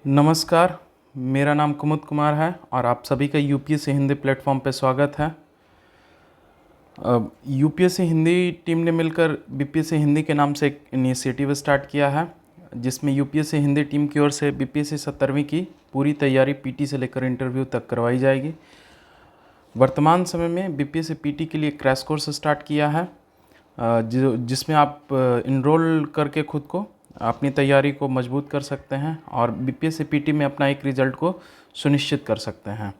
नमस्कार, मेरा नाम कुमुद कुमार है और आप सभी का यूपीएससी हिंदी प्लेटफॉर्म पे स्वागत है। यूपीएससी हिंदी टीम ने मिलकर बीपीएससी हिंदी के नाम से एक इनिशिएटिव स्टार्ट किया है, जिसमें यूपीएससी हिंदी टीम की ओर से बीपीएससी 70वीं की पूरी तैयारी पीटी से लेकर इंटरव्यू तक करवाई जाएगी। वर्तमान समय में बीपीएससी पीटी के लिए क्रैश कोर्स स्टार्ट किया है, जिसमें आप इनरोल करके खुद को अपनी तैयारी को मजबूत कर सकते हैं और बीपीएससी पीटी में अपना एक रिज़ल्ट को सुनिश्चित कर सकते हैं।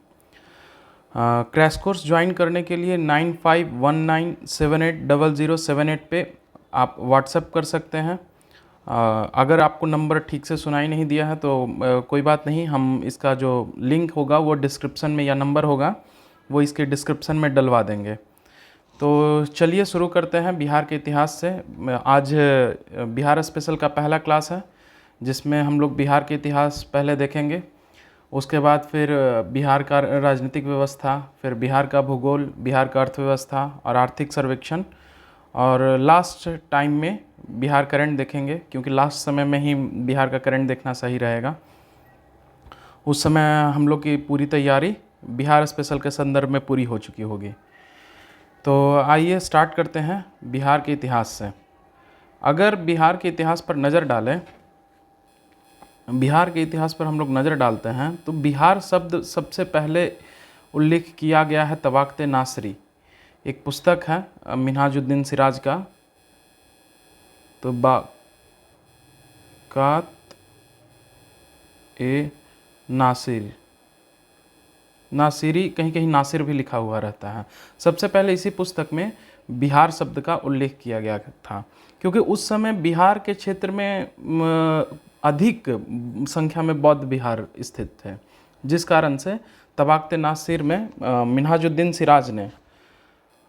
क्रैश कोर्स ज्वाइन करने के लिए 9519780078 पे आप व्हाट्सएप कर सकते हैं। अगर आपको नंबर ठीक से सुनाई नहीं दिया है तो कोई बात नहीं, हम इसका जो लिंक होगा वो डिस्क्रिप्शन में, या नंबर होगा वो इसके डिस्क्रिप्शन में डलवा देंगे। तो चलिए शुरू करते हैं बिहार के इतिहास से। आज बिहार स्पेशल का पहला क्लास है, जिसमें हम लोग बिहार के इतिहास पहले देखेंगे, उसके बाद फिर बिहार का राजनीतिक व्यवस्था, फिर बिहार का भूगोल, बिहार का अर्थव्यवस्था और आर्थिक सर्वेक्षण, और लास्ट टाइम में बिहार करंट देखेंगे, क्योंकि लास्ट समय में ही बिहार का करंट देखना सही रहेगा। उस समय हम लोग की पूरी तैयारी बिहार स्पेशल के संदर्भ में पूरी हो चुकी होगी। तो आइए स्टार्ट करते हैं बिहार के इतिहास से। अगर बिहार के इतिहास पर नज़र डालें, बिहार के इतिहास पर हम लोग नज़र डालते हैं तो बिहार शब्द सबसे पहले उल्लेख किया गया है तबाक़त नासरी, एक पुस्तक है मिन्हाजुद्दीन सिराज का, तबाक़ात ए नासिर, नासिरी, कहीं कहीं नासिर भी लिखा हुआ रहता है। सबसे पहले इसी पुस्तक में बिहार शब्द का उल्लेख किया गया था, क्योंकि उस समय बिहार के क्षेत्र में अधिक संख्या में बौद्ध विहार स्थित थे, जिस कारण से तबाक़त नासिर में मिन्हाजुद्दीन सिराज ने,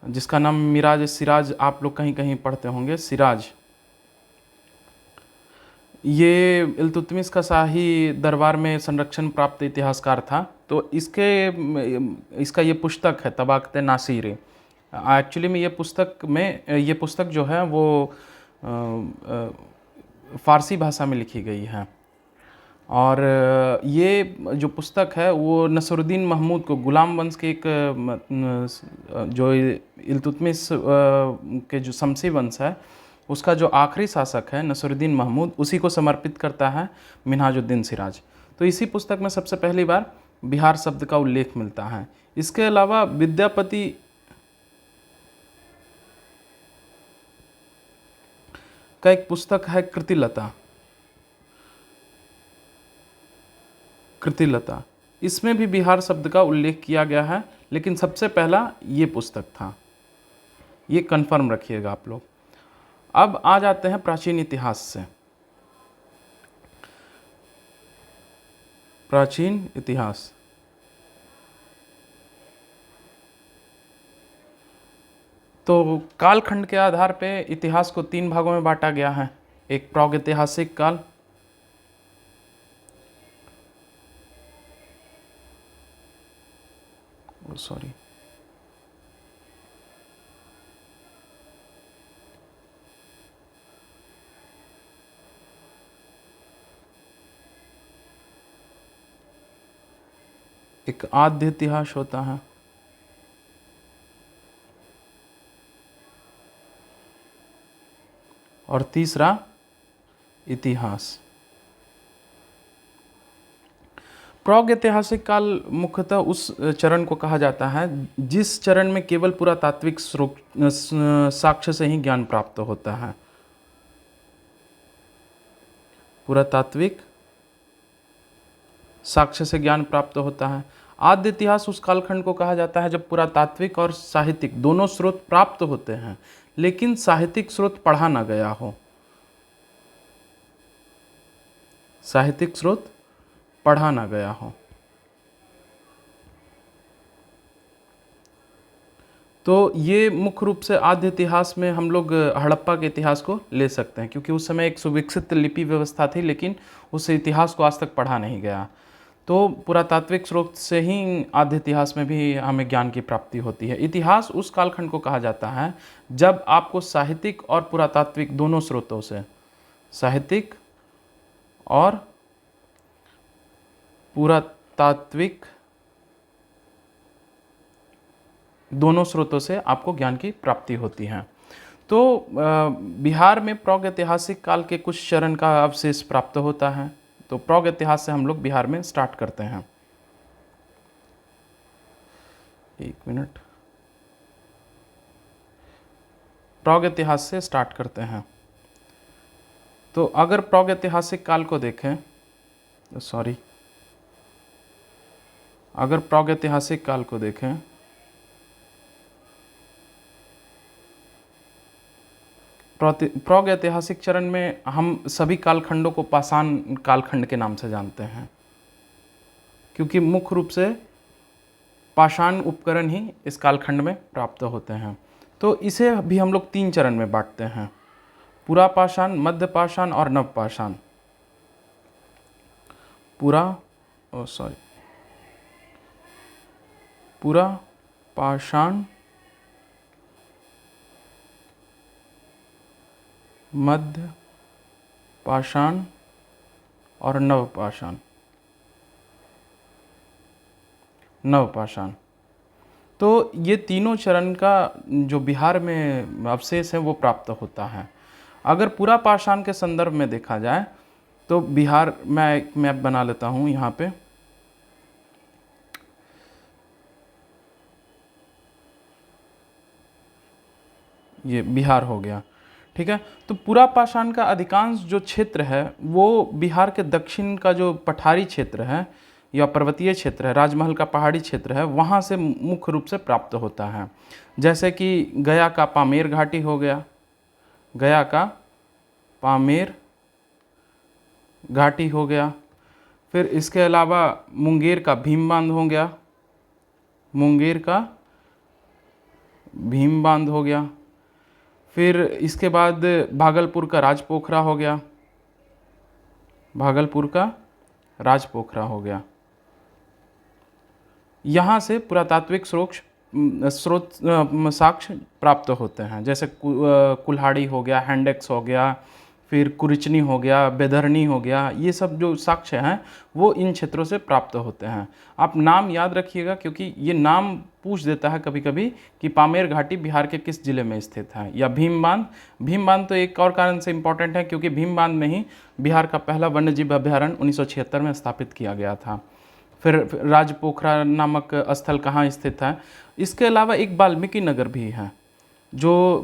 जिसका नाम मिराज सिराज आप लोग कहीं कहीं पढ़ते होंगे, सिराज, ये इल्तुतमिश का शाही दरबार में संरक्षण प्राप्त इतिहासकार था। तो इसका ये पुस्तक है तबाक़त नासिरी। एक्चुअली में ये पुस्तक जो है वो फ़ारसी भाषा में लिखी गई है, और ये जो पुस्तक है वो नसरुद्दीन महमूद को, गुलाम वंश के एक जो इल्तुतमिश के जो शमसी वंश है उसका जो आखिरी शासक है नसरुद्दीन महमूद, उसी को समर्पित करता है मिन्हाजुद्दीन सिराज। तो इसी पुस्तक में सबसे पहली बार बिहार शब्द का उल्लेख मिलता है। इसके अलावा विद्यापति का एक पुस्तक है कृतिलता, इसमें भी बिहार शब्द का उल्लेख किया गया है, लेकिन सबसे पहला ये पुस्तक था, ये कंफर्म रखिएगा आप लोग। अब आ जाते हैं प्राचीन इतिहास से। प्राचीन इतिहास, तो कालखंड के आधार पे इतिहास को 3 भागों में बांटा गया है। एक प्रागैतिहासिक काल, एक आद्य इतिहास होता है, और तीसरा इतिहास। प्रागैतिहासिक काल मुख्यतः उस चरण को कहा जाता है जिस चरण में केवल पुरातात्विक साक्ष्य से ही ज्ञान प्राप्त होता है। पुरातात्विक साक्ष्य से ज्ञान प्राप्त होता है। आद्य इतिहास उस कालखंड को कहा जाता है जब पुरातात्विक और साहित्यिक दोनों स्रोत प्राप्त होते हैं, लेकिन साहित्यिक स्रोत पढ़ा ना गया हो। साहित्यिक स्रोत पढ़ा ना गया हो। तो ये मुख्य रूप से आद्य इतिहास में हम लोग हड़प्पा के इतिहास को ले सकते हैं, क्योंकि उस समय एक सुविकसित लिपि व्यवस्था थी, लेकिन उस इतिहास को आज तक पढ़ा नहीं गया। तो पुरातात्विक स्रोत से ही आद्य इतिहास में भी हमें ज्ञान की प्राप्ति होती है। इतिहास उस कालखंड को कहा जाता है जब आपको साहित्यिक और पुरातात्विक दोनों स्रोतों से, साहित्यिक और पुरातात्विक दोनों स्रोतों से आपको ज्ञान की प्राप्ति होती है। तो बिहार में प्रागैतिहासिक काल के कुछ चरण का अवशेष प्राप्त होता है। तो प्रागैतिहास से हम लोग बिहार में स्टार्ट करते हैं। एक मिनट, प्रागैतिहास से स्टार्ट करते हैं। तो अगर प्रागैतिहासिक काल को देखें, अगर प्रागैतिहासिक काल को देखें प्रागैतिहासिक चरण में हम सभी कालखंडों को पाषाण कालखंड के नाम से जानते हैं, क्योंकि मुख्य रूप से पाषाण उपकरण ही इस कालखंड में प्राप्त होते हैं। तो इसे भी हम लोग 3 चरण में बांटते हैं, पुरा पाषाण, मध्य पाषाण और नव पाषाण। पुरा पाषाण, मध्य पाषाण और नव पाषाण। तो ये तीनों चरण का जो बिहार में अवशेष है वो प्राप्त होता है। अगर पूरा पाषाण के संदर्भ में देखा जाए तो बिहार, मैं एक मैप बना लेता हूँ यहाँ पे। ये बिहार हो गया, ठीक है। तो पूरा पाषाण का अधिकांश जो क्षेत्र है वो बिहार के दक्षिण का जो पठारी क्षेत्र है या पर्वतीय क्षेत्र है, राजमहल का पहाड़ी क्षेत्र है, वहाँ से मुख्य रूप से प्राप्त होता है। जैसे कि गया का पामेर घाटी हो गया, गया का पामेर घाटी हो गया। फिर इसके अलावा मुंगेर का भीम बांध हो गया, मुंगेर का भीम बांध हो गया। फिर इसके बाद भागलपुर का राजपोखरा हो गया, भागलपुर का राजपोखरा हो गया। यहाँ से पुरातात्विक स्रोत साक्ष्य प्राप्त होते हैं, जैसे कुल्हाड़ी हो गया, हैंडेक्स हो गया, फिर कुरिचनी हो गया, बेदरनी हो गया। ये सब जो साक्ष्य हैं वो इन क्षेत्रों से प्राप्त होते हैं। आप नाम याद रखिएगा, क्योंकि ये नाम पूछ देता है कभी कभी कि पामेर घाटी बिहार के किस जिले में स्थित है। या भीम बांध तो एक और कारण से इम्पॉर्टेंट है, क्योंकि भीम बांध में ही बिहार का पहला वन्यजीव अभ्यारण्य 1976 में स्थापित किया गया था। फिर राजपोखरा नामक स्थल कहाँ स्थित है। इसके अलावा एक वाल्मीकि नगर भी है, जो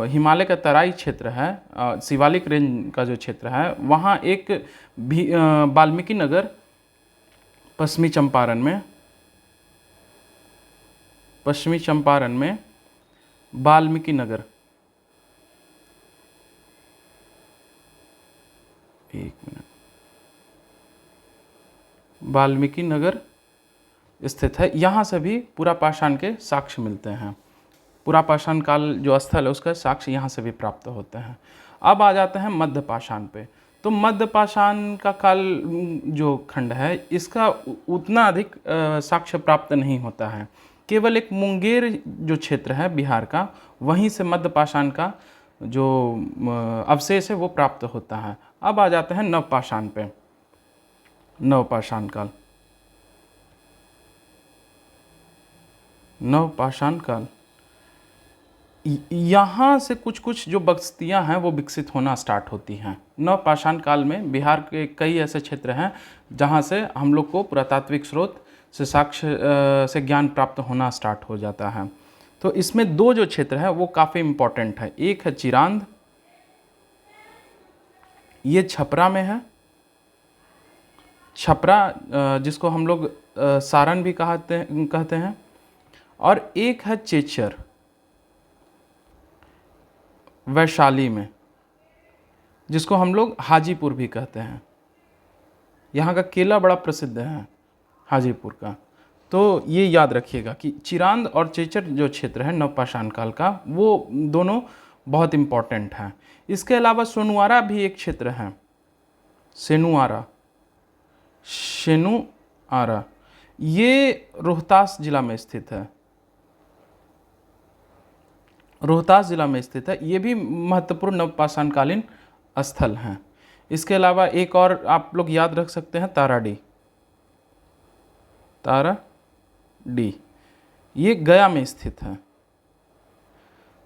हिमालय का तराई क्षेत्र है, शिवालिक रेंज का जो क्षेत्र है, वहाँ एक भी वाल्मीकि नगर पश्चिमी चंपारण में वाल्मीकि नगर, एक मिनट, वाल्मीकि नगर स्थित है। यहाँ से भी पूरा पाषाण के साक्ष्य मिलते हैं। पूरा पाषाण काल जो स्थल है उसका साक्ष्य यहाँ से भी प्राप्त होते हैं। अब आ जाते हैं मध्य पाषाण पे। तो मध्य पाषाण का काल जो खंड है इसका उतना अधिक साक्ष्य प्राप्त नहीं होता है। केवल एक मुंगेर जो क्षेत्र है बिहार का, वहीं से मध्य पाषाण का जो अवशेष है वो प्राप्त होता है। अब आ जाते हैं नव पाषाण पे। नव पाषाण काल, नव पाषाण काल, यहाँ से कुछ कुछ जो बस्तियाँ हैं वो विकसित होना स्टार्ट होती हैं। नव पाषाण काल में बिहार के कई ऐसे क्षेत्र हैं जहाँ से हम लोग को पुरातात्विक स्रोत से साक्ष्य से ज्ञान प्राप्त होना स्टार्ट हो जाता है। तो इसमें 2 जो क्षेत्र है वो काफ़ी इम्पोर्टेंट है। एक है चिरांद, ये छपरा में है। छपरा जिसको हम लोग सारण भी कहते हैं। और एक है चेचर, वैशाली में, जिसको हम लोग हाजीपुर भी कहते हैं। यहाँ का केला बड़ा प्रसिद्ध है हाजीपुर का। तो ये याद रखिएगा कि चिरांद और चेचर जो क्षेत्र है नवपाषाण काल का, वो दोनों बहुत इम्पॉर्टेंट हैं। इसके अलावा सोनुआरा भी एक क्षेत्र है, सेनुआरा, ये रोहतास जिला में स्थित है। रोहतास जिला में स्थित है। ये भी महत्वपूर्ण नवपाषाण कालीन स्थल हैं। इसके अलावा एक और आप लोग याद रख सकते हैं, ताराडी। ताराडी, ये गया में स्थित है।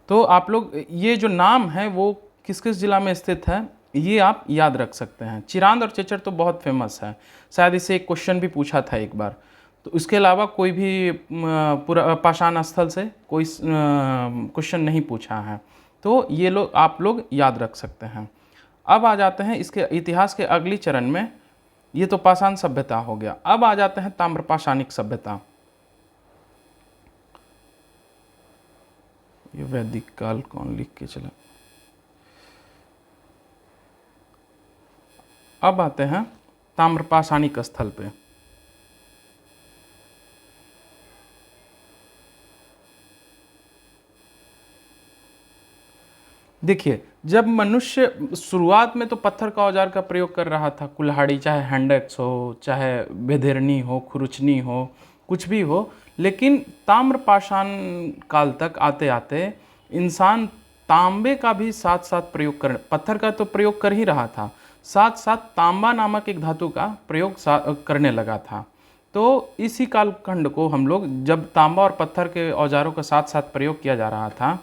तो आप लोग ये जो नाम है वो किस किस जिला में स्थित है ये आप याद रख सकते हैं। चिरांद और चेचर तो बहुत फेमस है, शायद इससे एक क्वेश्चन भी पूछा था एक बार। तो इसके अलावा कोई भी पूरा पाषाण स्थल से कोई क्वेश्चन नहीं पूछा है, तो ये लोग आप लोग याद रख सकते हैं। अब आ जाते हैं इसके इतिहास के अगली चरण में। ये तो पाषाण सभ्यता हो गया। अब आ जाते हैं ताम्रपाषाणिक सभ्यता। ये वैदिक काल कौन लिख के चला। अब आते हैं ताम्रपाषाणिक स्थल पे। देखिए, जब मनुष्य शुरुआत में तो पत्थर का औजार का प्रयोग कर रहा था, कुल्हाड़ी, चाहे हैंडेक्स हो, चाहे बेधेरनी हो, खुरचनी हो, कुछ भी हो, लेकिन ताम्रपाषाण काल तक आते आते इंसान तांबे का भी साथ साथ प्रयोग कर, पत्थर का तो प्रयोग कर ही रहा था, साथ साथ तांबा नामक एक धातु का प्रयोग करने लगा था। तो इसी कालखंड को हम लोग, जब तांबा और पत्थर के औजारों का साथ साथ प्रयोग किया जा रहा था,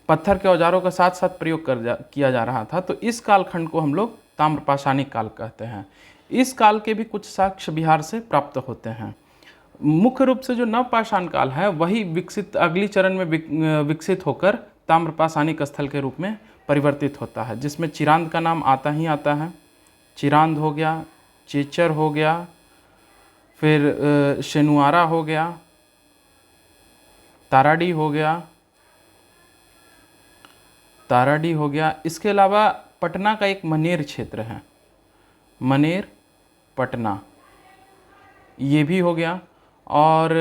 पत्थर के औजारों का साथ साथ प्रयोग किया जा रहा था, तो इस कालखंड को हम लोग ताम्रपाषाणिक काल कहते हैं। इस काल के भी कुछ साक्ष्य बिहार से प्राप्त होते हैं। मुख्य रूप से जो नवपाषाण काल है वही विकसित, अगली चरण में विकसित होकर ताम्रपाषाणिक स्थल के रूप में परिवर्तित होता है, जिसमें चिरांद का नाम आता ही आता है। चिरांद हो गया, चेचर हो गया, फिर शेनुआरा हो गया, ताराडी हो गया, ताराडी हो गया। इसके अलावा पटना का एक मनेर क्षेत्र है, मनेर पटना, ये भी हो गया। और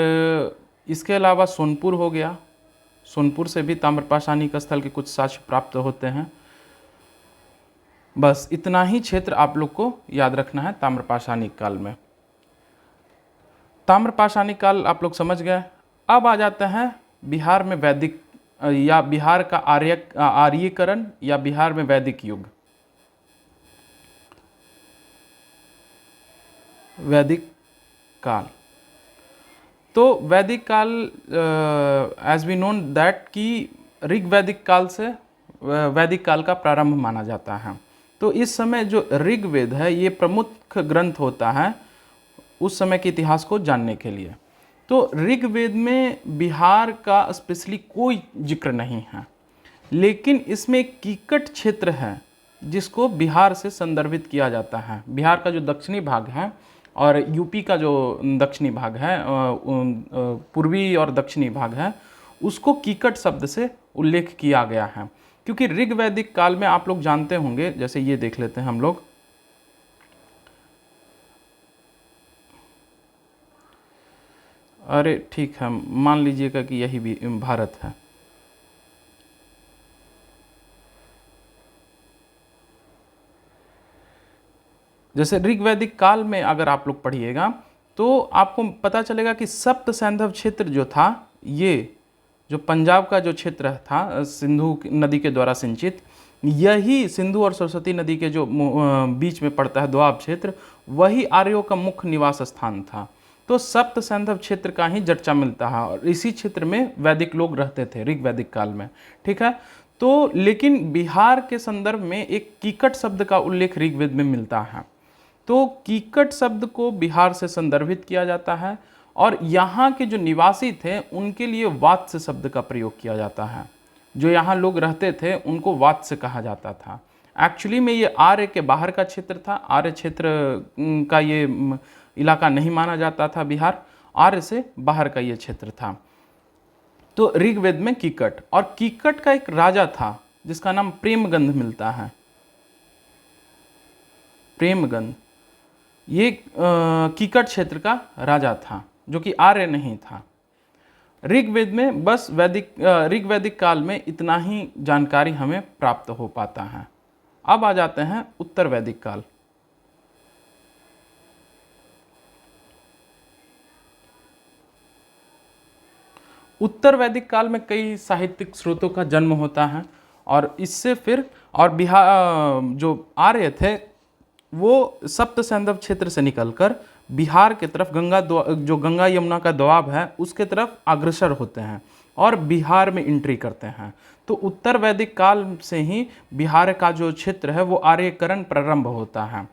इसके अलावा सोनपुर हो गया, सोनपुर से भी ताम्रपाषाणिक स्थल के कुछ साक्ष्य प्राप्त होते हैं। बस इतना ही क्षेत्र आप लोग को याद रखना है ताम्रपाषाणिक काल में। ताम्रपाषाणिक काल आप लोग समझ गए। अब आ जाता है बिहार में वैदिक या बिहार का आर्यीकरण या बिहार में वैदिक युग। वैदिक काल, तो वैदिक काल एज वी नोन दैट कि ऋग वैदिक काल से वैदिक काल का प्रारंभ माना जाता है। तो इस समय जो ऋग्वेद है ये प्रमुख ग्रंथ होता है उस समय के इतिहास को जानने के लिए। तो ऋग्वेद में बिहार का स्पेशली कोई जिक्र नहीं है, लेकिन इसमें एक कीकट क्षेत्र है जिसको बिहार से संदर्भित किया जाता है। बिहार का जो दक्षिणी भाग है और यूपी का जो दक्षिणी भाग है, पूर्वी और दक्षिणी भाग है, उसको कीकट शब्द से उल्लेख किया गया है। क्योंकि ऋग्वैदिक काल में आप लोग जानते होंगे, जैसे ये देख लेते हैं हम लोग, अरे ठीक है, मान लीजिएगा कि यही भी भारत है। जैसे ऋग्वैदिक काल में अगर आप लोग पढ़िएगा तो आपको पता चलेगा कि सप्त सैंधव क्षेत्र जो था, ये जो पंजाब का जो क्षेत्र था सिंधु नदी के द्वारा सिंचित, यही सिंधु और सरस्वती नदी के जो बीच में पड़ता है दोआब क्षेत्र, वही आर्यों का मुख्य निवास स्थान था। तो सप्त सैंधव क्षेत्र का ही जच्चा मिलता है और इसी क्षेत्र में वैदिक लोग रहते थे ऋग्वैदिक काल में। ठीक है, तो लेकिन बिहार के संदर्भ में एक कीकट शब्द का उल्लेख ऋग्वेद में मिलता है। तो कीकट शब्द को बिहार से संदर्भित किया जाता है और यहाँ के जो निवासी थे उनके लिए वात्स्य शब्द का प्रयोग किया जाता है। जो यहाँ लोग रहते थे उनको वात्स्य कहा जाता था। एक्चुअली में ये आर्य के बाहर का क्षेत्र था, आर्य क्षेत्र का ये इलाका नहीं माना जाता था बिहार, आर्य से बाहर का ये क्षेत्र था। तो ऋग्वेद में कीकट, और कीकट का एक राजा था जिसका नाम प्रेमगंध मिलता है। प्रेमगंध ये कीकट क्षेत्र का राजा था जो कि आर्य नहीं था। ऋग्वेद में बस ऋग्वैदिक काल में इतना ही जानकारी हमें प्राप्त हो पाता है। अब आ जाते हैं उत्तर वैदिक काल। उत्तर वैदिक काल में कई साहित्यिक स्रोतों का जन्म होता है और इससे फिर और बिहार जो आर्य थे वो सप्त सैंधव क्षेत्र से निकलकर बिहार के तरफ जो गंगा यमुना का दोआब है उसके तरफ अग्रसर होते हैं और बिहार में एंट्री करते हैं। तो उत्तर वैदिक काल से ही बिहार का जो क्षेत्र है वो आर्यकरण प्रारंभ होता है।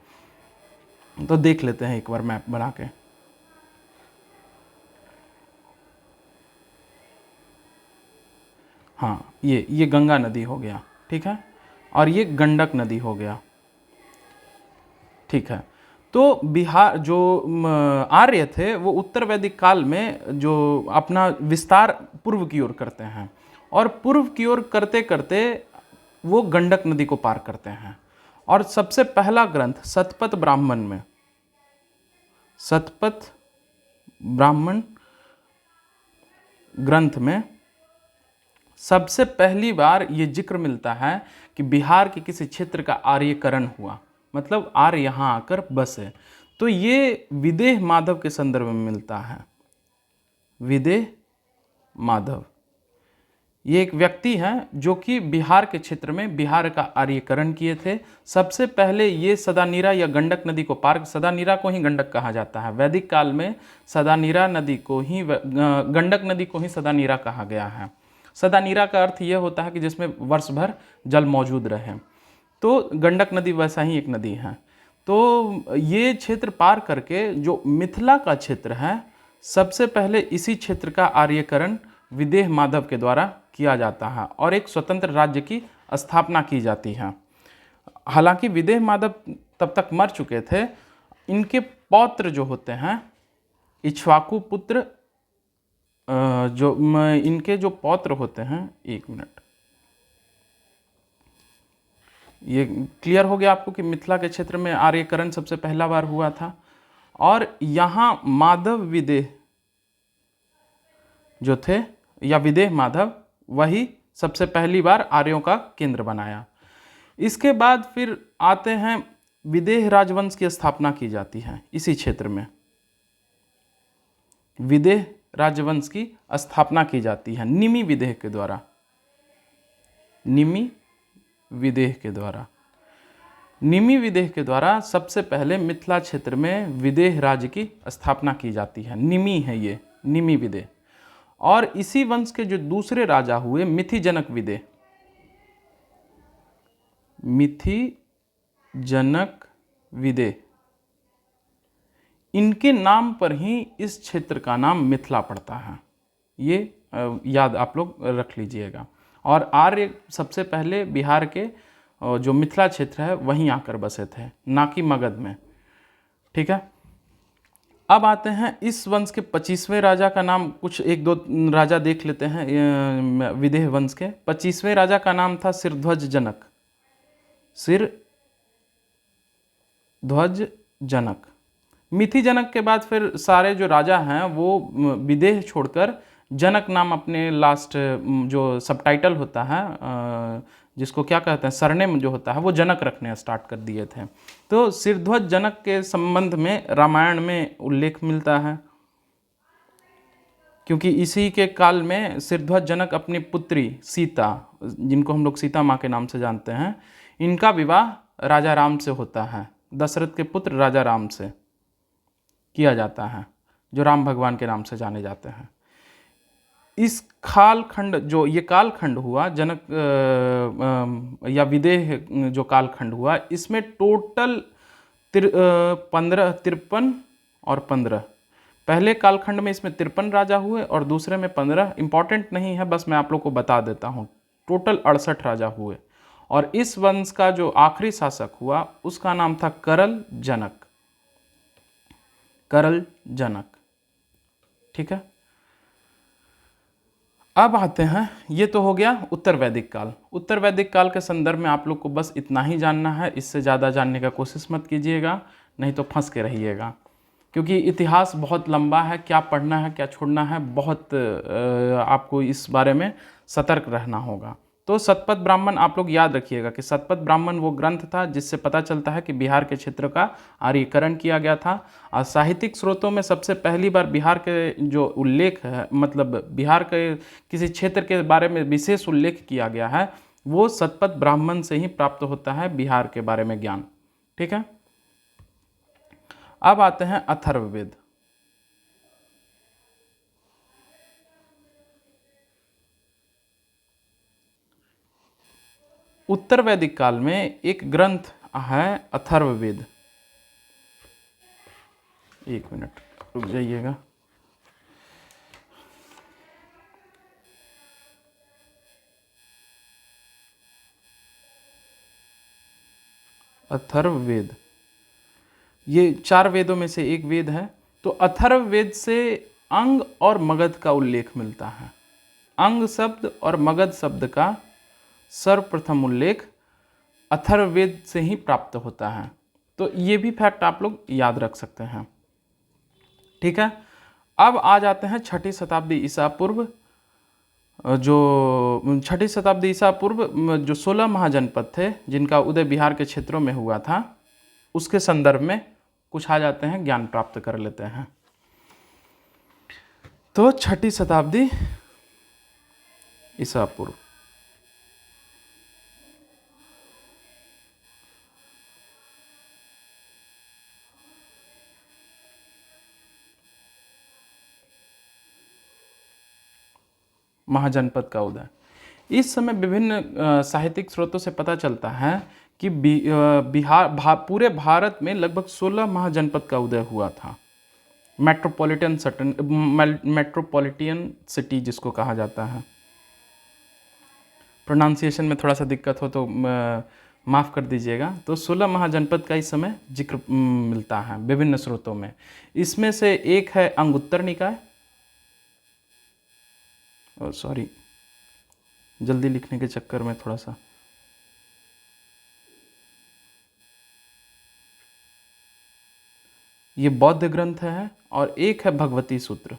तो देख लेते हैं एक बार मैप बना के। हाँ, ये गंगा नदी हो गया, ठीक है, और ये गंडक नदी हो गया, ठीक है। तो बिहार जो आर्य थे वो उत्तर वैदिक काल में जो अपना विस्तार पूर्व की ओर करते हैं और पूर्व की ओर करते करते वो गंडक नदी को पार करते हैं। और सबसे पहला ग्रंथ शतपथ ब्राह्मण ग्रंथ में सबसे पहली बार ये जिक्र मिलता है कि बिहार के किसी क्षेत्र का आर्यकरण हुआ, मतलब आर्य यहाँ आकर बसे। तो ये विदेह माधव के संदर्भ में मिलता है। विदेह माधव ये एक व्यक्ति हैं जो कि बिहार के क्षेत्र में बिहार का आर्यकरण किए थे। सबसे पहले ये सदानीरा या गंडक नदी को पार, सदानीरा को ही गंडक कहा जाता है। वैदिक काल में सदानीरा नदी को ही गंडक नदी को ही सदानीरा कहा गया है। सदानीरा का अर्थ यह होता है कि जिसमें वर्ष भर जल मौजूद रहे। तो गंडक नदी वैसा ही एक नदी है। तो ये क्षेत्र पार करके जो मिथिला का क्षेत्र है, सबसे पहले इसी क्षेत्र का आर्यकरण विदेह माधव के द्वारा किया जाता है और एक स्वतंत्र राज्य की स्थापना की जाती है। हालांकि विदेह माधव तब तक मर चुके थे। इनके पौत्र जो होते हैं, इक्ष्वाकु पुत्र, इनके जो पौत्र होते हैं, एक मिनट, ये क्लियर हो गया आपको कि मिथिला के क्षेत्र में आर्यकरण सबसे पहला बार हुआ था। और यहाँ माधव विदेह जो थे या विदेह माधव, वही सबसे पहली बार आर्यों का केंद्र बनाया। इसके बाद फिर आते हैं विदेह राजवंश की स्थापना की जाती है इसी क्षेत्र में। विदेह राजवंश की स्थापना की जाती है निमि विदेह के द्वारा। निमि विदेह के द्वारा सबसे पहले मिथिला क्षेत्र में विदेह राज्य की स्थापना की जाती है। निमि है ये, निमि विदेह। और इसी वंश के जो दूसरे राजा हुए मिथि जनक विदेह, इनके नाम पर ही इस क्षेत्र का नाम मिथिला पड़ता है। ये याद आप लोग रख लीजिएगा। और आर्य सबसे पहले बिहार के जो मिथिला क्षेत्र है वहीं आकर बसे थे, ना कि मगध में, ठीक है। अब आते हैं इस वंश के 25वें राजा का नाम, कुछ एक दो राजा देख लेते हैं विदेह वंश के। 25वें राजा का नाम था सिरध्वज जनक। मिथि जनक के बाद फिर सारे जो राजा हैं वो विदेह छोड़कर जनक नाम अपने लास्ट जो सबटाइटल होता है, जिसको क्या कहते हैं, सरनेम जो होता है, वो जनक रखने स्टार्ट कर दिए थे। तो सिरध्वज जनक के संबंध में रामायण में उल्लेख मिलता है, क्योंकि इसी के काल में सिरध्वज जनक अपनी पुत्री सीता, जिनको हम लोग सीता माँ के नाम से जानते हैं, इनका विवाह राजा राम से होता है। दशरथ के पुत्र राजा राम से किया जाता है, जो राम भगवान के नाम से जाने जाते हैं। इस कालखंड, जो ये कालखंड हुआ जनक या विदेह जो कालखंड हुआ, इसमें टोटल 53 और 15, पहले कालखंड में इसमें 53 राजा हुए और दूसरे में 15। इंपॉर्टेंट नहीं है, बस मैं आप लोग को बता देता हूँ। टोटल 68 राजा हुए। और इस वंश का जो आखिरी शासक हुआ उसका नाम था करल जनक, ठीक है। अब आते हैं, ये तो हो गया उत्तर वैदिक काल। उत्तर वैदिक काल के संदर्भ में आप लोग को बस इतना ही जानना है, इससे ज़्यादा जानने का कोशिश मत कीजिएगा, नहीं तो फंस के रहिएगा, क्योंकि इतिहास बहुत लंबा है। क्या पढ़ना है क्या छोड़ना है, बहुत आपको इस बारे में सतर्क रहना होगा। तो शतपथ ब्राह्मण आप लोग याद रखिएगा कि शतपथ ब्राह्मण वो ग्रंथ था जिससे पता चलता है कि बिहार के क्षेत्र का आर्यीकरण किया गया था। और साहित्यिक स्रोतों में सबसे पहली बार बिहार के जो उल्लेख है, मतलब बिहार के किसी क्षेत्र के बारे में विशेष उल्लेख किया गया है, वो शतपथ ब्राह्मण से ही प्राप्त होता है बिहार के बारे में ज्ञान, ठीक है। अब आते हैं अथर्ववेद। उत्तर वैदिक काल में एक ग्रंथ है अथर्ववेद। एक मिनट रुक जाइएगा। अथर्ववेद ये 4 वेदों में से एक वेद है। तो अथर्ववेद से अंग और मगध का उल्लेख मिलता है। अंग शब्द और मगध शब्द का सर्वप्रथम उल्लेख अथर्ववेद से ही प्राप्त होता है। तो ये भी फैक्ट आप लोग याद रख सकते हैं। ठीक है, अब आ जाते हैं छठी शताब्दी ईसा पूर्व। जो छठी शताब्दी ईसा पूर्व जो 16 महाजनपद थे जिनका उदय बिहार के क्षेत्रों में हुआ था, उसके संदर्भ में कुछ आ जाते हैं, ज्ञान प्राप्त कर लेते हैं। तो छठी शताब्दी ईसा पूर्व, महाजनपद का उदय। इस समय विभिन्न साहित्यिक स्रोतों से पता चलता है कि पूरे भारत में लगभग 16 महाजनपद का उदय हुआ था। मेट्रोपॉलिटन सिटी जिसको कहा जाता है। प्रोनाउंसिएशन में थोड़ा सा दिक्कत हो तो माफ़ कर दीजिएगा। तो 16 महाजनपद का इस समय जिक्र मिलता है विभिन्न स्रोतों में। इसमें से एक है अंगुत्तर निकाय। सॉरी, जल्दी लिखने के चक्कर में थोड़ा सा ये बौद्ध ग्रंथ है, और एक है भगवती सूत्र।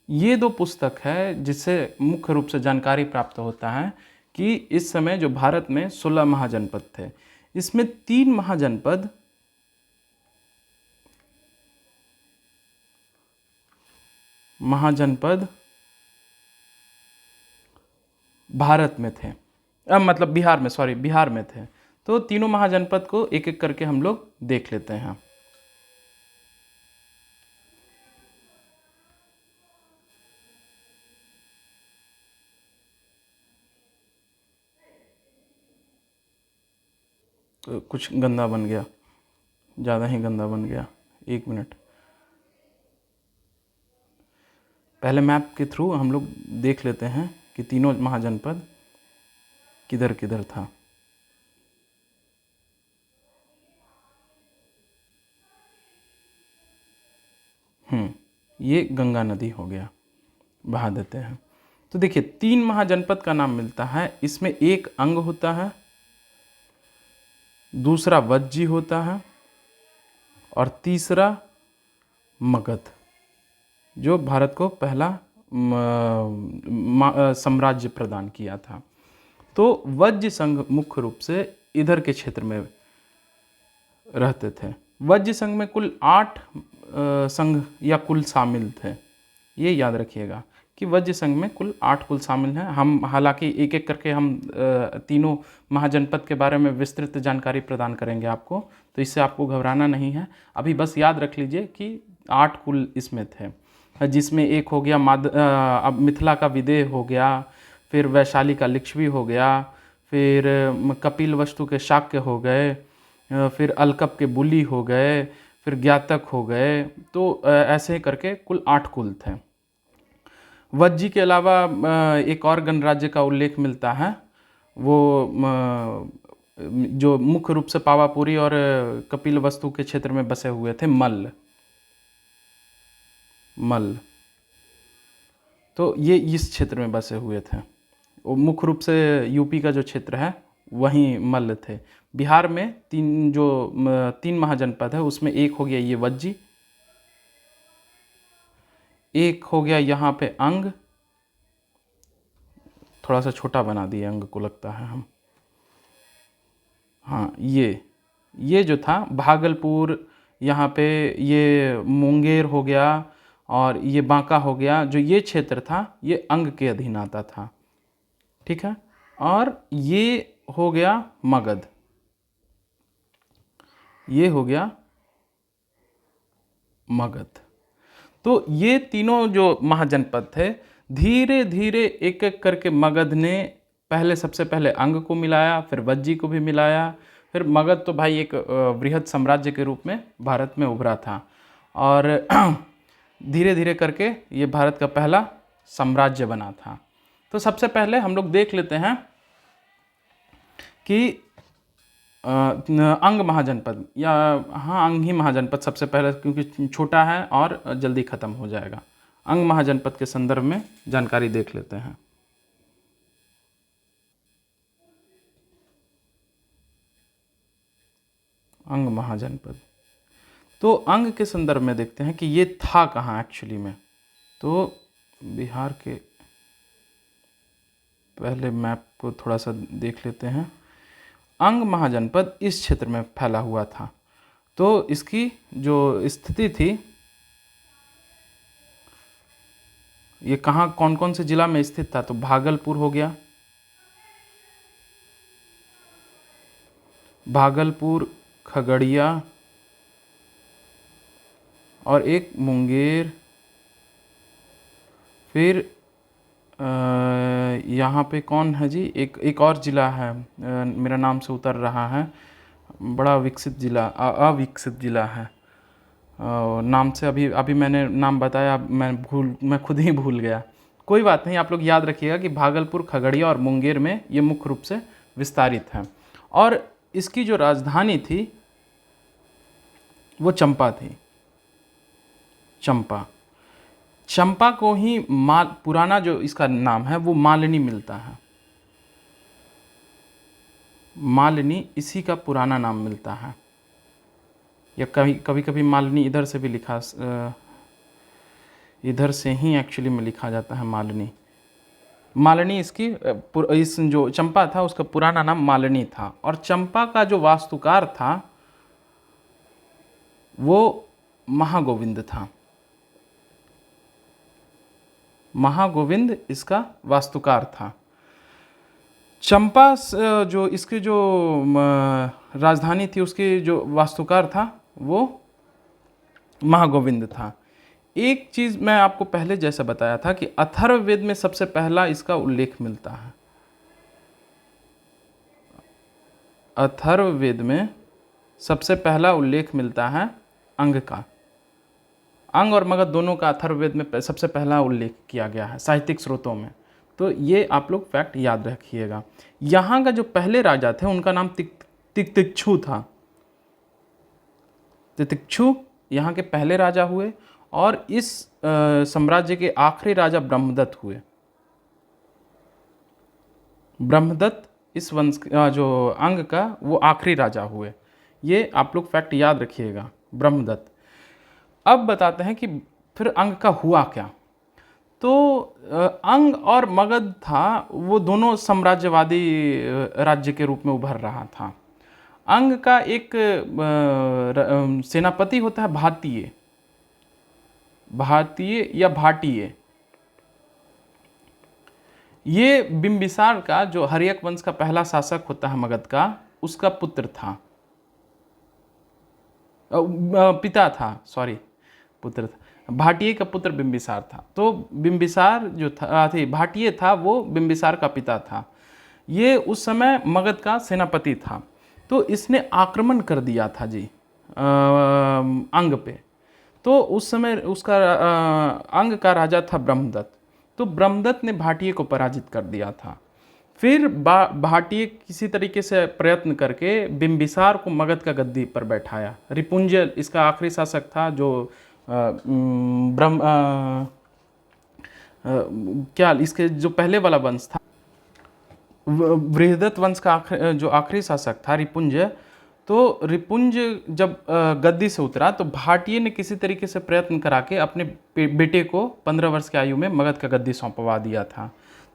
ये 2 पुस्तक है जिससे मुख्य रूप से जानकारी प्राप्त होता है कि इस समय जो भारत में 16 महाजनपद थे, इसमें 3 महाजनपद भारत में थे, मतलब बिहार में, सॉरी बिहार में थे। तो तीनों महाजनपद को एक एक करके हम लोग देख लेते हैं। तो कुछ गंदा बन गया, ज़्यादा ही गंदा बन गया। एक मिनट, पहले मैप के थ्रू हम लोग देख लेते हैं कि तीनों महाजनपद किधर किधर था। ये गंगा नदी हो गया, बहा देते हैं। तो देखिए 3 महाजनपद का नाम मिलता है। इसमें एक अंग होता है, दूसरा वज्जी होता है, और तीसरा मगध, जो भारत को पहला साम्राज्य प्रदान किया था। तो वज्ज संघ मुख्य रूप से इधर के क्षेत्र में रहते थे। वज्ज संघ में कुल 8 संघ या कुल शामिल थे। ये याद रखिएगा कि वज्ज संघ में कुल 8 कुल शामिल हैं। हम हालांकि एक एक करके हम तीनों महाजनपद के बारे में विस्तृत जानकारी प्रदान करेंगे आपको, तो इससे आपको घबराना नहीं है। अभी बस याद रख लीजिए कि 8 कुल इसमें थे, जिसमें एक हो गया अब मिथिला का विदेह हो गया, फिर वैशाली का लिच्छवी हो गया, फिर कपिल वस्तु के शाक्य हो गए, फिर अलकप के बुली हो गए, फिर ज्ञातक हो गए। तो ऐसे ही करके कुल 8 कुल थे। वज्जी के अलावा एक और गणराज्य का उल्लेख मिलता है, वो जो मुख्य रूप से पावापुरी और कपिल वस्तु के क्षेत्र में बसे हुए थे, मल्ल। तो ये इस क्षेत्र में बसे हुए थे। वो मुख्य रूप से यूपी का जो क्षेत्र है वहीं मल्ल थे। बिहार में 3 महाजनपद है, उसमें एक हो गया ये वज्जी, एक हो गया यहाँ पे अंग, थोड़ा सा छोटा बना दिए अंग को लगता है हम, हाँ ये जो था भागलपुर, यहाँ पे ये मुंगेर हो गया, और ये बांका हो गया। जो ये क्षेत्र था ये अंग के अधीन आता था। ठीक है, और ये हो गया मगध, ये हो गया मगध। तो ये तीनों जो महाजनपद थे, धीरे धीरे एक एक करके मगध ने पहले, सबसे पहले अंग को मिलाया, फिर वज्जी को भी मिलाया, फिर मगध तो भाई एक बृहद साम्राज्य के रूप में भारत में उभरा था। और धीरे धीरे करके ये भारत का पहला साम्राज्य बना था। तो सबसे पहले हम लोग देख लेते हैं कि अंग महाजनपद, या हाँ अंग ही महाजनपद सबसे पहले, क्योंकि छोटा है और जल्दी ख़त्म हो जाएगा। अंग महाजनपद के संदर्भ में जानकारी देख लेते हैं। अंग महाजनपद, तो अंग के संदर्भ में देखते हैं कि ये था कहाँ एक्चुअली में। तो बिहार के, पहले मैप को थोड़ा सा देख लेते हैं। अंग महाजनपद इस क्षेत्र में फैला हुआ था। तो इसकी जो स्थिति थी, ये कहाँ कौन कौन से जिला में स्थित था, तो भागलपुर हो गया, भागलपुर, खगड़िया और एक मुंगेर, फिर यहाँ पे कौन है जी, एक और ज़िला है, मेरा नाम से उतर रहा है, बड़ा विकसित ज़िला, अविकसित ज़िला है, नाम से अभी अभी मैंने नाम बताया, मैं खुद ही भूल गया। कोई बात नहीं, आप लोग याद रखिएगा कि भागलपुर, खगड़िया और मुंगेर में ये मुख्य रूप से विस्तारित है। और इसकी जो राजधानी थी वो चंपा थी। चंपा को ही पुराना जो इसका नाम है वो मालिनी मिलता है। मालिनी इसी का पुराना नाम मिलता है, या कभी कभी मालिनी इधर से भी लिखा, इधर से ही एक्चुअली में लिखा जाता है मालिनी इसकी इस जो चंपा था उसका पुराना नाम मालिनी था। और चंपा का जो वास्तुकार था वो महागोविंद था। महागोविंद इसका वास्तुकार था। चंपा जो इसकी जो राजधानी थी उसके जो वास्तुकार था वो महागोविंद था। एक चीज़ मैं आपको पहले जैसा बताया था कि अथर्ववेद में सबसे पहला इसका उल्लेख मिलता है। अथर्ववेद में सबसे पहला उल्लेख मिलता है अंग का। अंग और मगध दोनों का अथर्ववेद में सबसे पहला उल्लेख किया गया है साहित्यिक स्रोतों में। तो ये आप लोग फैक्ट याद रखिएगा। यहाँ का जो पहले राजा थे उनका नाम तितिक्षु था। तितिक्षु यहाँ के पहले राजा हुए और इस साम्राज्य के आखिरी राजा ब्रह्मदत्त हुए। ब्रह्मदत्त इस वंश जो अंग का वो आखिरी राजा हुए। ये आप लोग फैक्ट याद रखिएगा, ब्रह्मदत्त। अब बताते हैं कि फिर अंग का हुआ क्या। तो अंग और मगध था वो दोनों साम्राज्यवादी राज्य के रूप में उभर रहा था। अंग का एक सेनापति होता है भारतीय या भाटिये। ये बिंबिसार का जो हर्यक वंश का पहला शासक होता है मगध का, उसका पुत्र था, पुत्र था। भाटिये का पुत्र बिंबिसार था। तो बिंबिसार जो था भाटिये था वो बिंबिसार का पिता था। ये उस समय मगध का सेनापति था। तो इसने आक्रमण कर दिया था जी अंग पे। तो उस समय उसका अंग का राजा था ब्रह्मदत्त। तो ब्रह्मदत्त ने भाटिये को पराजित कर दिया था। फिर भाटिये किसी तरीके से प्रयत्न करके बिंबिसार को मगध का गद्दी पर बैठाया। रिपुंजय इसका आखिरी शासक था जो इसके जो पहले वाला वंश था, बृहदत्त वंश का जो आखिरी शासक था रिपुंजय। तो रिपुंजय जब गद्दी से उतरा तो भाटिये ने किसी तरीके से प्रयत्न करा के अपने बेटे को 15 वर्ष की आयु में मगध का गद्दी सौंपवा दिया था,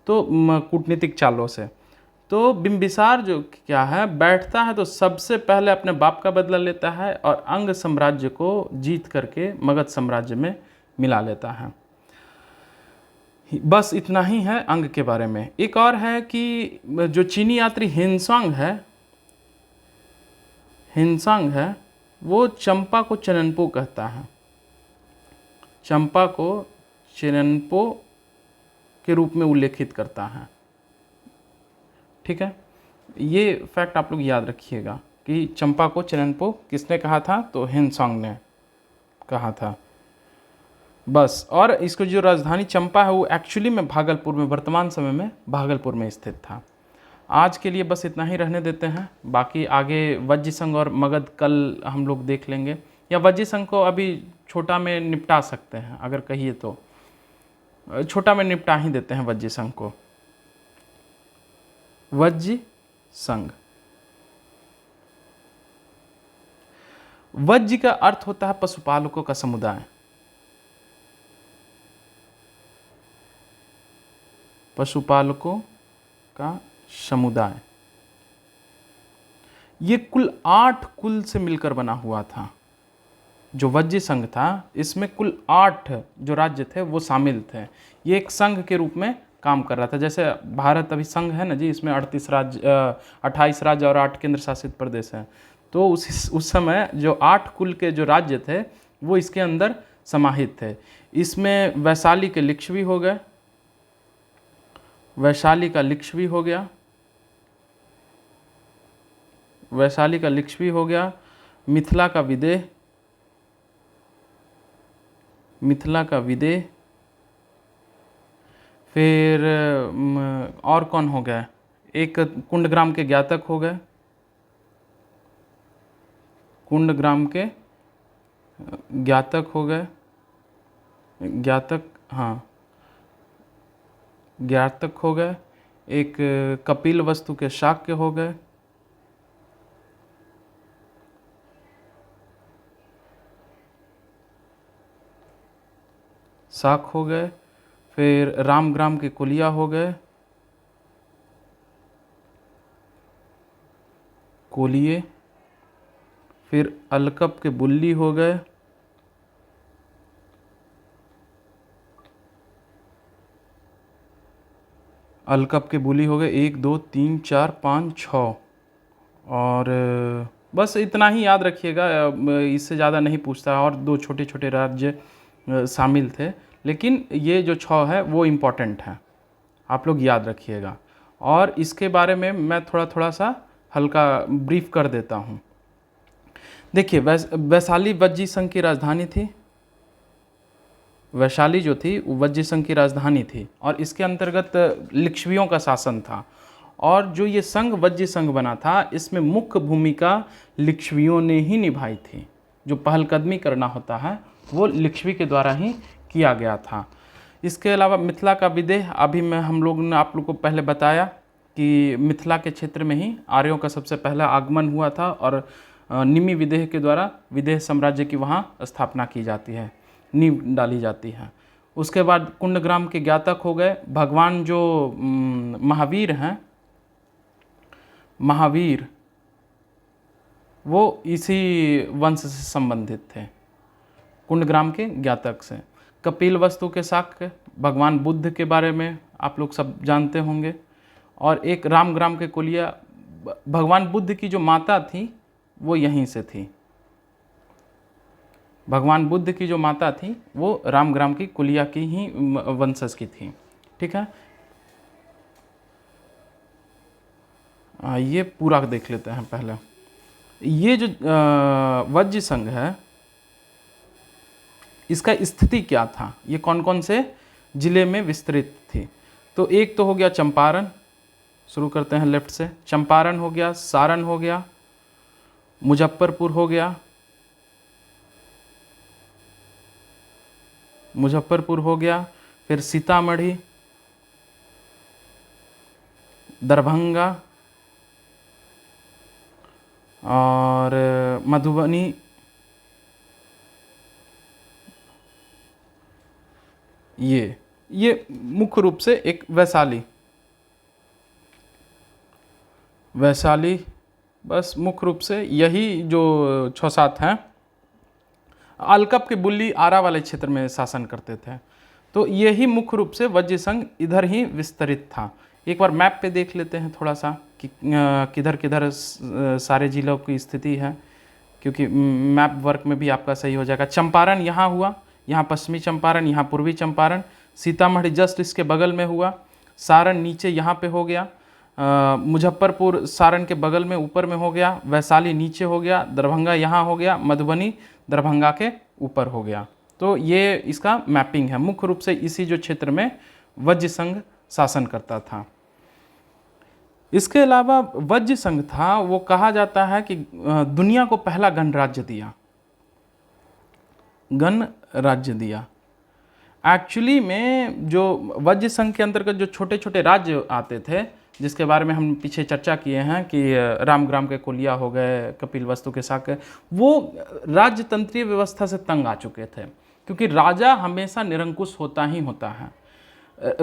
तो कूटनीतिक चालों से। तो बिंबिसार जो क्या है, बैठता है तो सबसे पहले अपने बाप का बदला लेता है और अंग साम्राज्य को जीत करके मगध साम्राज्य में मिला लेता है। बस इतना ही है अंग के बारे में। एक और है कि जो चीनी यात्री हिनसांग है वो चंपा को चेननपो कहता है, चंपा को चेननपो के रूप में उल्लेखित करता है। ठीक है, ये फैक्ट आप लोग याद रखिएगा कि चंपा को चेननपो किसने कहा था, तो हिनसांग ने कहा था। बस, और इसको जो राजधानी चंपा है वो एक्चुअली में भागलपुर में, वर्तमान समय में भागलपुर में स्थित था। आज के लिए बस इतना ही रहने देते हैं, बाकी आगे वज्र संघ और मगध कल हम लोग देख लेंगे, या वज्र संघ को अभी छोटा में निपटा सकते हैं, अगर कहिए तो छोटा में निपटा ही देते हैं वज्र संघ को। वज्र संघ, वज्र का अर्थ होता है पशुपालकों का समुदाय, पशुपालकों का समुदाय। ये कुल 8 कुल से मिलकर बना हुआ था। जो वज्र संघ था इसमें कुल 8 जो राज्य थे वो शामिल थे। ये एक संघ के रूप में काम कर रहा था। जैसे भारत अभी संघ है ना जी, इसमें 38 राज्य 28 राज्य और 8 केंद्र शासित प्रदेश हैं। तो उस समय जो 8 कुल के जो राज्य थे वो इसके अंदर समाहित थे। इसमें वैशाली के लिच्छवी हो गए, वैशाली का लिच्छवी हो गया, वैशाली का लिच्छवी हो गया, मिथिला का विदेह, मिथिला का विदेह, फिर और कौन हो गया, एक कुंडग्राम के ज्ञातक हो गए, कुंडग्राम के ज्ञातक हो गए, ज्ञातक, हाँ ज्ञातक हो गए, एक कपिल वस्तु के शाक्य हो गए, शाक हो गए, फिर रामग्राम के कुलिया हो गए, कोलिए, फिर अलकप के बुल्ली हो गए, अलकप के बुली हो गए, 1 2 3 4 5 6, और बस इतना ही याद रखिएगा, इससे ज़्यादा नहीं पूछता। और 2 छोटे छोटे राज्य शामिल थे, लेकिन ये जो 6 है वो इम्पॉर्टेंट है, आप लोग याद रखिएगा। और इसके बारे में मैं थोड़ा थोड़ा सा हल्का ब्रीफ कर देता हूँ। देखिए, वैशाली वज्र संघ की राजधानी थी। वैशाली जो थी वो वज्र संघ की राजधानी थी, और इसके अंतर्गत लिच्छवियों का शासन था। और जो ये संघ वज्र संघ बना था, इसमें मुख्य भूमिका लिच्छवियों ने ही निभाई थी। जो पहलकदमी करना होता है वो लिच्छवी के द्वारा ही किया गया था। इसके अलावा मिथिला का विदेह, अभी मैं हम लोग ने आप लोग को पहले बताया कि मिथिला के क्षेत्र में ही आर्यों का सबसे पहला आगमन हुआ था, और निमि विदेह के द्वारा विदेह साम्राज्य की वहाँ स्थापना की जाती है, नींव डाली जाती है। उसके बाद कुंडग्राम के ज्ञातक हो गए। भगवान जो महावीर हैं, महावीर वो इसी वंश से संबंधित थे, कुंडग्राम के ज्ञातक से। कपिल वस्तु के शाक्य, भगवान बुद्ध के बारे में आप लोग सब जानते होंगे। और एक रामग्राम के कुलिया, भगवान बुद्ध की जो माता थी वो यहीं से थी। भगवान बुद्ध की जो माता थी वो रामग्राम की कुलिया की ही वंशज की थी। ठीक है, ये पूरा देख लेते हैं पहले। ये जो वज्र संघ है, इसका स्थिति क्या था, ये कौन कौन से जिले में विस्तृत थी। तो एक तो हो गया चंपारण, शुरू करते हैं लेफ्ट से। चंपारण हो गया, सारण हो गया, मुजफ्फरपुर हो गया, मुजफ्फरपुर हो गया, फिर सीतामढ़ी, दरभंगा और मधुबनी, ये मुख्य रूप से एक वैशाली, बस मुख्य रूप से यही जो 6-7 हैं। अलकप के बुल्ली आरा वाले क्षेत्र में शासन करते थे। तो यही मुख्य रूप से वज्र संघ इधर ही विस्तरित था। एक बार मैप पे देख लेते हैं थोड़ा सा कि किधर किधर सारे जिलों की स्थिति है, क्योंकि मैप वर्क में भी आपका सही हो जाएगा। चंपारण यहाँ हुआ, यहाँ पश्चिमी चंपारण, यहाँ पूर्वी चंपारण। सीतामढ़ी जस्ट इसके बगल में हुआ। सारण नीचे यहाँ पे हो गया। मुजफ्फरपुर सारण के बगल में ऊपर में हो गया। वैशाली नीचे हो गया। दरभंगा यहाँ हो गया। मधुबनी दरभंगा के ऊपर हो गया। तो ये इसका मैपिंग है। मुख्य रूप से इसी जो क्षेत्र में वज्र संघ शासन करता था। इसके अलावा वज्र संघ था, वो कहा जाता है कि दुनिया को पहला गणराज्य दिया, गणराज्य दिया। एक्चुअली में जो वज्र संघ के अंतर्गत जो छोटे छोटे राज्य आते थे, जिसके बारे में हम पीछे चर्चा किए हैं कि रामग्राम के कोलिया हो गए, कपिलवस्तु के साथ, वो राजतंत्रीय व्यवस्था से तंग आ चुके थे, क्योंकि राजा हमेशा निरंकुश होता ही होता है।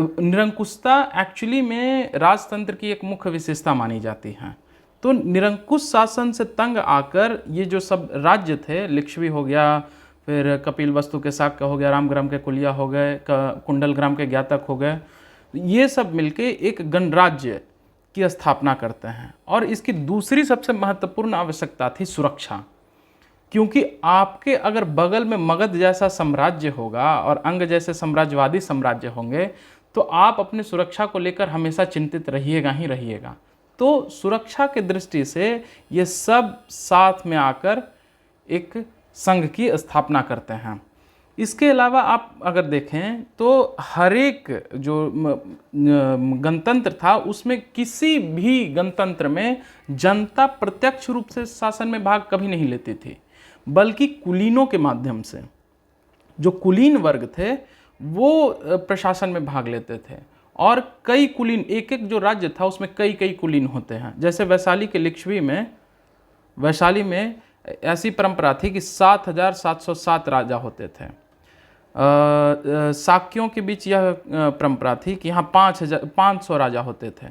निरंकुशता एक्चुअली में राजतंत्र की एक मुख्य विशेषता मानी जाती है। तो निरंकुश शासन से तंग आकर ये जो सब राज्य थे, लिच्छवी हो गया, फिर कपिलवस्तु के शाक्य हो गया, रामग्राम के कुलिया हो गए, कुंडलग्राम के ज्ञातक हो गए, ये सब मिलके एक गणराज्य की स्थापना करते हैं। और इसकी दूसरी सबसे महत्वपूर्ण आवश्यकता थी सुरक्षा, क्योंकि आपके अगर बगल में मगध जैसा साम्राज्य होगा और अंग जैसे साम्राज्यवादी साम्राज्य होंगे, तो आप अपने सुरक्षा को लेकर हमेशा चिंतित रहिएगा ही रहिएगा। तो सुरक्षा के दृष्टि से ये सब साथ में आकर एक संघ की स्थापना करते हैं। इसके अलावा आप अगर देखें तो हर एक जो गणतंत्र था, उसमें किसी भी गणतंत्र में जनता प्रत्यक्ष रूप से शासन में भाग कभी नहीं लेती थी, बल्कि कुलीनों के माध्यम से। जो कुलीन वर्ग थे वो प्रशासन में भाग लेते थे, और कई कुलीन, एक एक जो राज्य था उसमें कई कई कुलीन होते हैं। जैसे वैशाली के लिच्छवी में, वैशाली में ऐसी परंपरा थी कि 7,707 राजा होते थे। शाक्यों के बीच यह परंपरा थी कि यहाँ 500 राजा होते थे।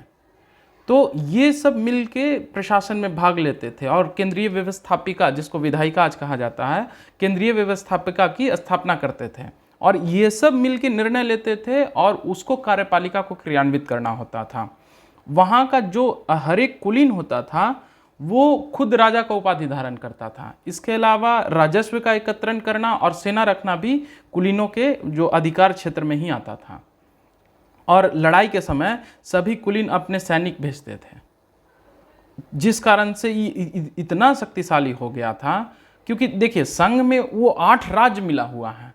तो ये सब मिलके प्रशासन में भाग लेते थे, और केंद्रीय व्यवस्थापिका, जिसको विधायिका आज कहा जाता है, केंद्रीय व्यवस्थापिका की स्थापना करते थे, और ये सब मिलके निर्णय लेते थे, और उसको कार्यपालिका को क्रियान्वित करना होता था। वहाँ का जो हर एक कुलीन होता था वो खुद राजा का उपाधि धारण करता था। इसके अलावा राजस्व का एकत्रण करना और सेना रखना भी कुलीनों के जो अधिकार क्षेत्र में ही आता था। और लड़ाई के समय सभी कुलीन अपने सैनिक भेजते थे, जिस कारण से इतना शक्तिशाली हो गया था। क्योंकि देखिए, संघ में वो 8 राज्य मिला हुआ है,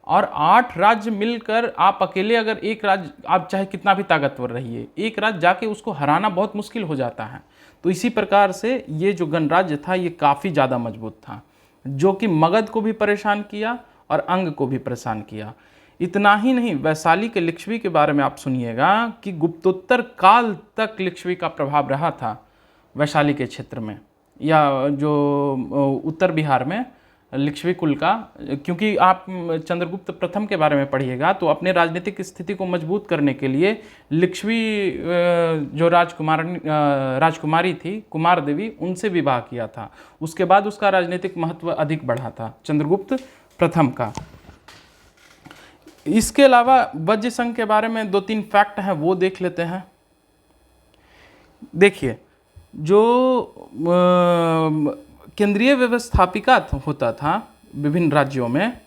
और 8 राज्य मिलकर आप अकेले अगर एक राज्य, आप चाहे कितना भी ताकतवर रहिए, एक राज्य जाके उसको हराना बहुत मुश्किल हो जाता है। तो इसी प्रकार से ये जो गणराज्य था ये काफ़ी ज़्यादा मजबूत था, जो कि मगध को भी परेशान किया और अंग को भी परेशान किया। इतना ही नहीं, वैशाली के लिच्छवी के बारे में आप सुनिएगा कि गुप्तोत्तर काल तक लिच्छवी का प्रभाव रहा था वैशाली के क्षेत्र में, या जो उत्तर बिहार में लिच्छवी कुल का। क्योंकि आप चंद्रगुप्त प्रथम के बारे में पढ़िएगा तो अपने राजनीतिक स्थिति को मजबूत करने के लिए लिच्छवी जो राजकुमारी थी, कुमार देवी, उनसे विवाह किया था। उसके बाद उसका राजनीतिक महत्व अधिक बढ़ा था चंद्रगुप्त प्रथम का। इसके अलावा वज्र संघ के बारे में 2-3 फैक्ट हैं, वो देख लेते हैं। देखिए, जो केंद्रीय व्यवस्थापिका होता था विभिन्न राज्यों में,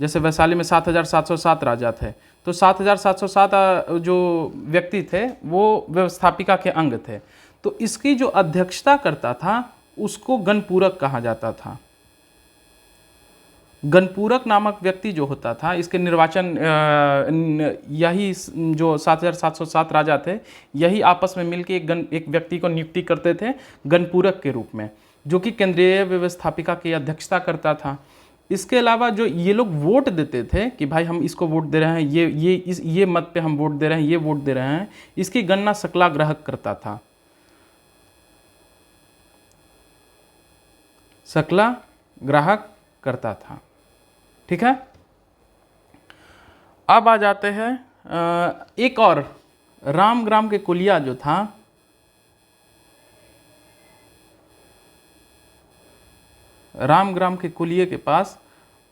जैसे वैशाली में 7,707 राजा थे, तो 7,707 जो व्यक्ति थे वो व्यवस्थापिका के अंग थे। तो इसकी जो अध्यक्षता करता था उसको गणपूरक कहा जाता था। गणपूरक नामक व्यक्ति जो होता था, इसके निर्वाचन यही जो 7,707 राजा थे, यही आपस में मिलकर एक व्यक्ति को नियुक्ति करते थे गणपूरक के रूप में, जो कि केंद्रीय व्यवस्थापिका की अध्यक्षता करता था। इसके अलावा जो ये लोग वोट देते थे कि भाई हम इसको वोट दे रहे हैं, ये मत पे हम वोट दे रहे हैं, ये वोट दे रहे हैं, इसकी गणना सकला ग्राहक करता था। सकला ग्राहक करता था। ठीक है, अब आ जाते हैं एक और, रामग्राम के कुलिया जो था, रामग्राम के कुलिये के पास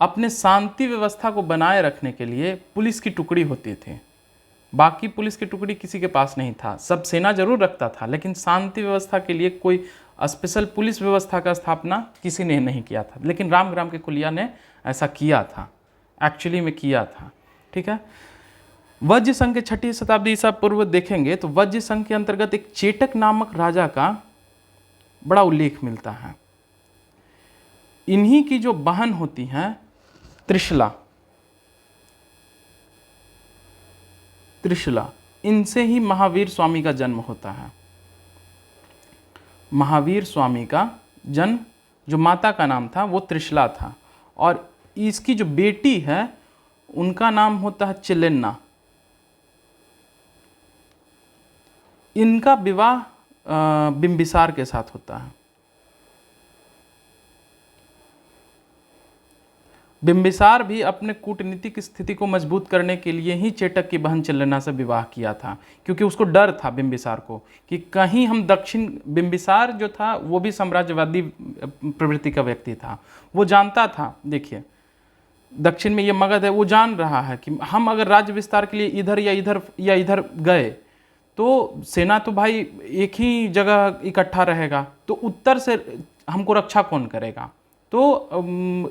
अपने शांति व्यवस्था को बनाए रखने के लिए पुलिस की टुकड़ी होती थी। बाकी पुलिस की टुकड़ी किसी के पास नहीं था, सब सेना जरूर रखता था, लेकिन शांति व्यवस्था के लिए कोई स्पेशल पुलिस व्यवस्था का स्थापना किसी ने नहीं किया था। लेकिन रामग्राम के कुलिया ने ऐसा किया था, एक्चुअली में किया था। ठीक है, वज्र संघ के 6वीं शताब्दी ईसा पूर्व देखेंगे तो वज्र संघ के अंतर्गत एक चेटक नामक राजा का बड़ा उल्लेख मिलता है। इन्हीं की जो बहन होती हैं त्रिशला, इनसे ही महावीर स्वामी का जन्म होता है। महावीर स्वामी का जन्म, जो माता का नाम था वो त्रिशला था, और इसकी जो बेटी है उनका नाम होता है चिलेन्ना। इनका विवाह बिंबिसार के साथ होता है। बिंबिसार भी अपने कूटनीतिक स्थिति को मजबूत करने के लिए ही चेटक की बहन चिलेन्ना से विवाह किया था, क्योंकि उसको डर था बिंबिसार को कि कहीं हम दक्षिण, बिंबिसार जो था वो भी साम्राज्यवादी प्रवृत्ति का व्यक्ति था। वो जानता था, देखिए दक्षिण में ये मगध है, वो जान रहा है कि हम अगर राज्य विस्तार के लिए इधर या इधर गए तो सेना तो भाई एक ही जगह इकट्ठा रहेगा, तो उत्तर से हमको रक्षा कौन करेगा। तो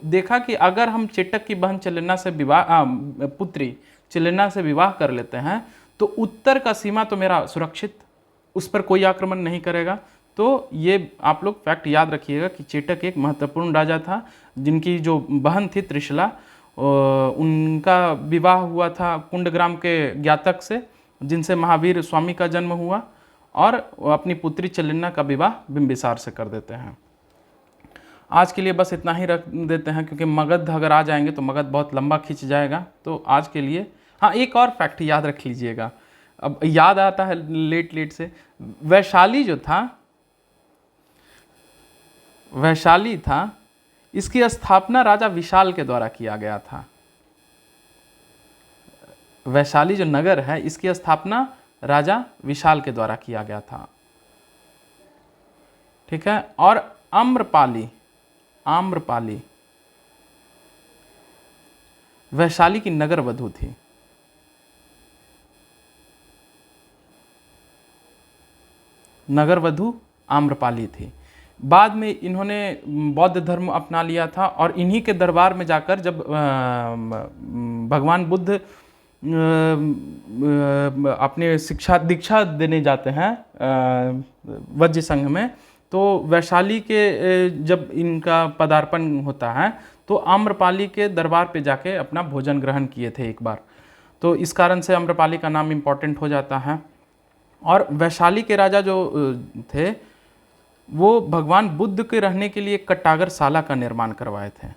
देखा कि अगर हम चेटक की बहन चिलेन्ना से पुत्री चिलेन्ना से विवाह कर लेते हैं तो उत्तर का सीमा तो मेरा सुरक्षित, उस पर कोई आक्रमण नहीं करेगा। तो ये आप लोग फैक्ट याद रखिएगा कि चेटक एक महत्वपूर्ण राजा था, जिनकी जो बहन थी त्रिशला, उनका विवाह हुआ था कुंडग्राम के ज्ञातक से, जिनसे महावीर स्वामी का जन्म हुआ, और अपनी पुत्री चिलेन्ना का विवाह बिंबिसार से कर देते हैं। आज के लिए बस इतना ही रख देते हैं, क्योंकि मगध अगर आ जाएंगे तो मगध बहुत लंबा खींच जाएगा। तो आज के लिए हाँ, एक और फैक्ट याद रख लीजिएगा, अब याद आता है लेट से। वैशाली था, इसकी स्थापना राजा विशाल के द्वारा किया गया था। वैशाली जो नगर है, इसकी स्थापना राजा विशाल के द्वारा किया गया था। ठीक है, और आम्रपाली वैशाली की नगर वधु थी। नगर वधु आम्रपाली थी। बाद में इन्होंने बौद्ध धर्म अपना लिया था, और इन्हीं के दरबार में जाकर जब भगवान बुद्ध अपने दीक्षा देने जाते हैं वज्र संघ में, तो वैशाली के जब इनका पदार्पण होता है तो आम्रपाली के दरबार पे जाके अपना भोजन ग्रहण किए थे एक बार। तो इस कारण से आम्रपाली का नाम इम्पोर्टेंट हो जाता है। और वैशाली के राजा जो थे वो भगवान बुद्ध के रहने के लिए कट्टागर साला का निर्माण करवाए थे।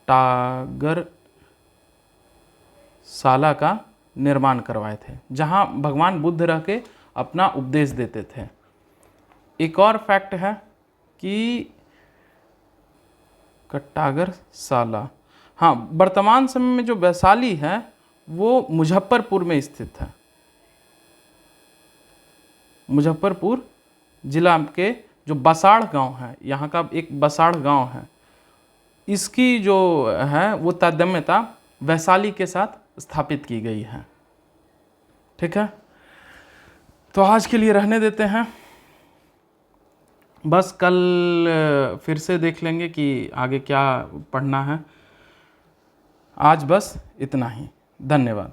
टागर साला का निर्माण करवाए थे, जहां भगवान बुद्ध रह के अपना उपदेश देते थे। एक और फैक्ट है कि कट्टागर साला, हाँ, वर्तमान समय में जो वैशाली है वो मुजफ्फरपुर में स्थित है। मुजफ्फरपुर जिला के जो बसाड़ गांव है, यहाँ का एक बसाड़ गांव है, इसकी जो है वो तारतम्यता वैशाली के साथ स्थापित की गई है। ठीक है, तो आज के लिए रहने देते हैं, बस कल फिर से देख लेंगे कि आगे क्या पढ़ना है। आज बस इतना ही, धन्यवाद।